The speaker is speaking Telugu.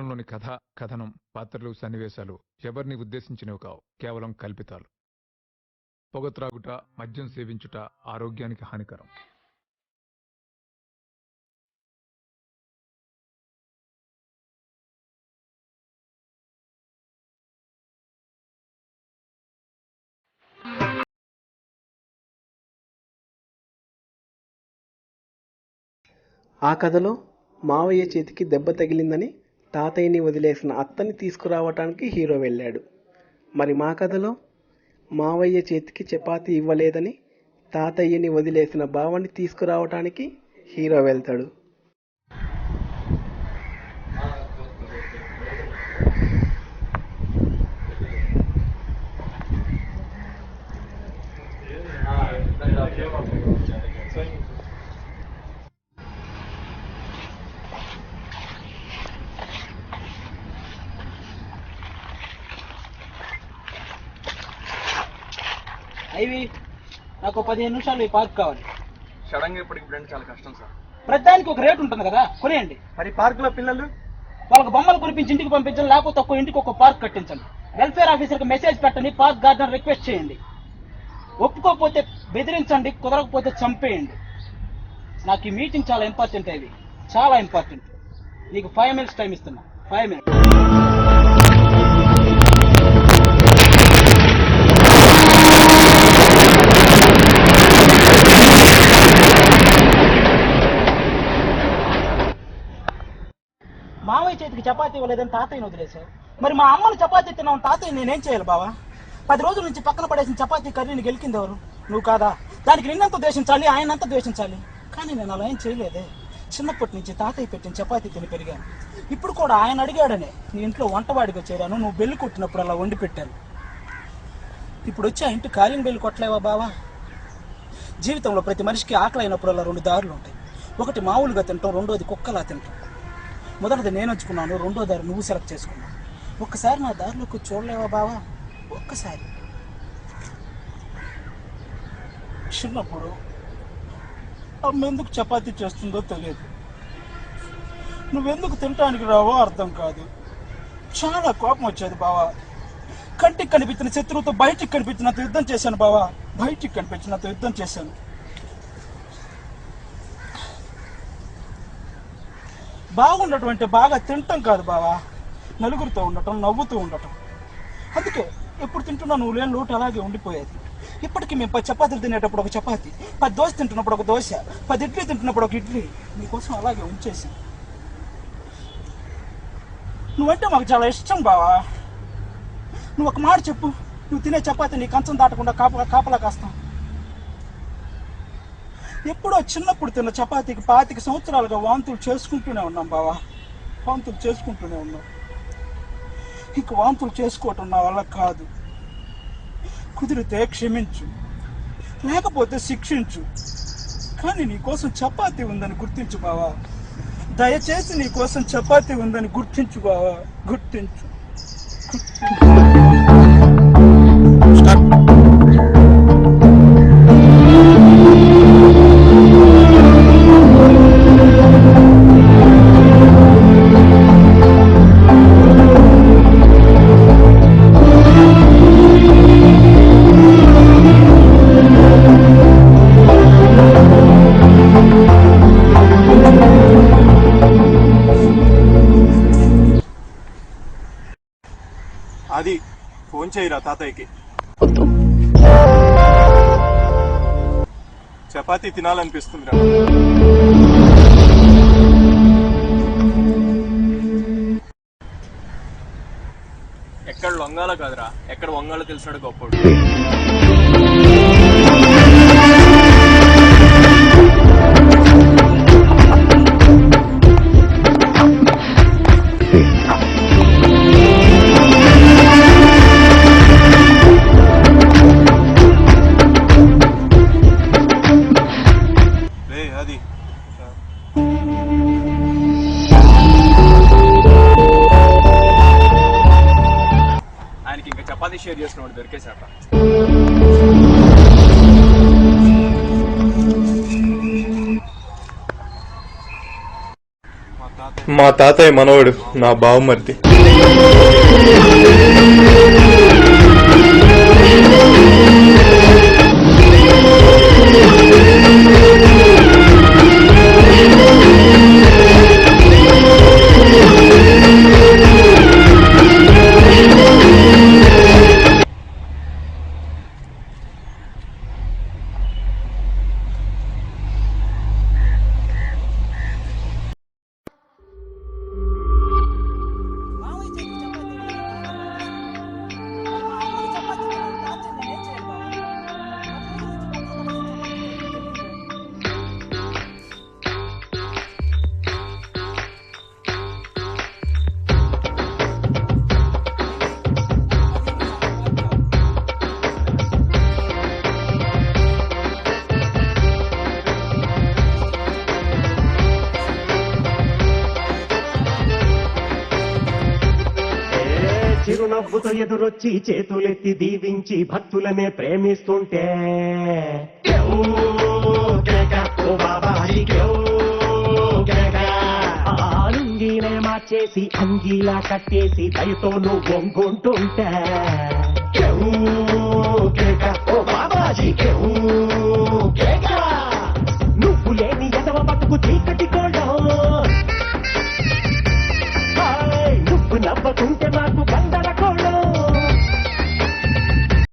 లోని కథ, కథనం, పాత్రలు, సన్నివేశాలు ఎవరిని ఉద్దేశించినవి కావు, కేవలం కల్పితాలు. పొగ త్రాగుట, మద్యం సేవించుట ఆరోగ్యానికి హానికరం. ఆ కథలో మావయ్య చేతికి దెబ్బ తగిలిందని తాతయ్యని వదిలేసిన అత్తని తీసుకురావటానికి హీరో వెళ్ళాడు. మరి మా కథలో మావయ్య చేతికి చపాతీ ఇవ్వలేదని తాతయ్యని వదిలేసిన బావని తీసుకురావటానికి హీరో వెళ్తాడు. అవి నాకు 15 నిమిషాలు ఈ పార్క్ కావాలి. సడన్ గా ఇప్పటికి ఫ్రెండ్ చాలా కష్టం సార్. ప్రతిదానికి ఒక రేట్ ఉంటుంది కదా, కొనేయండి. మరి పార్క్ లో పిల్లలు వాళ్ళకి బొమ్మలు కొనిపించి ఇంటికి పంపించండి, లేకపోతే ఒక్క ఇంటికి ఒక పార్క్ కట్టించండి. వెల్ఫేర్ ఆఫీసర్కి మెసేజ్ పెట్టండి, పార్క్ గార్డెన్ రిక్వెస్ట్ చేయండి. ఒప్పుకోకపోతే బెదిరించండి, కుదరకపోతే చంపేయండి. నాకు ఈ మీటింగ్ చాలా ఇంపార్టెంట్, అవి చాలా ఇంపార్టెంట్. నీకు 5 minutes టైం ఇస్తున్నా. 5 minutes. మావయ్య చేతికి చపాతీ ఇవ్వలేదని తాతయ్యని వదిలేశావు. మరి మా అమ్మని చపాతీ తిన్నావు తాతయ్య నేనేం చేయాలి బావా? 10 రోజుల నుంచి పక్కన పడేసిన చపాతీ కర్రీని గెలికింది ఎవరు? నువ్వు కాదా? దానికి నిన్నంత ద్వేషించాలి, ఆయనంత ద్వేషించాలి. కానీ నేను అలా ఏం చేయలేదే. చిన్నప్పటి నుంచి తాతయ్య పెట్టిన చపాతీ తిని పెరిగాను. ఇప్పుడు కూడా ఆయన అడిగాడనే నీ ఇంట్లో వంటవాడిగా చేరాను. నువ్వు బెల్లి కొట్టినప్పుడు అలా వండి పెట్టాను. ఇప్పుడు వచ్చి ఆ ఇంటి కాలింగ్ బెల్లి కొట్టలేవా బావా? జీవితంలో ప్రతి మనిషికి ఆకలి అయినప్పుడు అలా 2 దారులు ఉంటాయి. ఒకటి మామూలుగా తింటాం, రెండోది కుక్కలా తింటాం. మొదటిది నేను ఎంచుకున్నాను, రెండో దారి నువ్వు సెలెక్ట్ చేసుకున్నావు. ఒక్కసారి నా దారిలోకి చూడలేవా బావా? ఒక్కసారి. చిన్నప్పుడు అమ్మ ఎందుకు చపాతీ చేస్తుందో తెలియదు. నువ్వెందుకు తినటానికి రావో అర్థం కాదు. చాలా కోపం వచ్చేది బావా. కంటికి కనిపించిన శత్రువుతో బయటికి కనిపించినంత యుద్ధం చేశాను బావా. బయటికి కనిపించినంత యుద్ధం చేశాను. బాగుండటం అంటే బాగా తినటం కాదు బావా, నలుగురితో ఉండటం, నవ్వుతూ ఉండటం. అందుకే ఎప్పుడు తింటున్నా నువ్వు లేని లోటు అలాగే ఉండిపోయేది. ఇప్పటికీ మేము 10 చపాతీలు తినేటప్పుడు ఒక చపాతీ, 10 దోశ తింటున్నప్పుడు ఒక దోశ, 10 ఇడ్లీ తింటున్నప్పుడు ఒక ఇడ్లీ నీకోసం అలాగే ఉంచేసాను. నువ్వంటే మాకు చాలా ఇష్టం బావా. నువ్వు ఒక మాట చెప్పు, నువ్వు తినే చపాతీ నీ కంచం దాటకుండా కాపలా కాస్తాం. ఎప్పుడో చిన్నప్పుడు తిన్న చపాతీకి 25 సంవత్సరాలుగా వాంతులు చేసుకుంటూనే ఉన్నాం బావా. వాంతులు చేసుకుంటూనే ఉన్నాం. ఇంక వాంతులు చేసుకోవటం నా వల్ల కాదు. కుదిరితే క్షమించు, లేకపోతే శిక్షించు. కానీ నీకోసం చపాతీ ఉందని గుర్తించు బావా. దయచేసి నీకోసం చపాతీ ఉందని గుర్తించు బావా, గుర్తించు. అది ఫోన్ చేయరా తాతయ్యకి. చపాతీ తినాలనిపిస్తుందిరా. ఎక్కడ లొంగాలో కాదురా, ఎక్కడ వంగాలో తెలిసినాడు గొప్పడు. ఆయనకి ఇంకా చపాతీ షేర్ చేసినవాడు దొరికేశాట. మా తాత మా తాతయ్య మనవడు, నా బావమర్ది. మావయ్య చేతికి చపాతీ మా అమ్మని చపాతీ తినడం టార్చర్, నేనేం చేయాలి బావా? 10 రోజుల నుంచి పక్కన పడేసిన చపాతీ కర్రీని చిరునవ్వుతో ఎదురొచ్చి చేతులెత్తి దీవించి భక్తులనే ప్రేమిస్తుంటే కేవ్ కేక, ఓ బాబాయి కేవ్ కేక. ఆలుంగినే మార్చేసి అంగీలా కట్టేసి దయతో నువ్వు వంగుంటుంటే కేవ్ కేక, ఓ బాబాజీ కేవ్ కేక.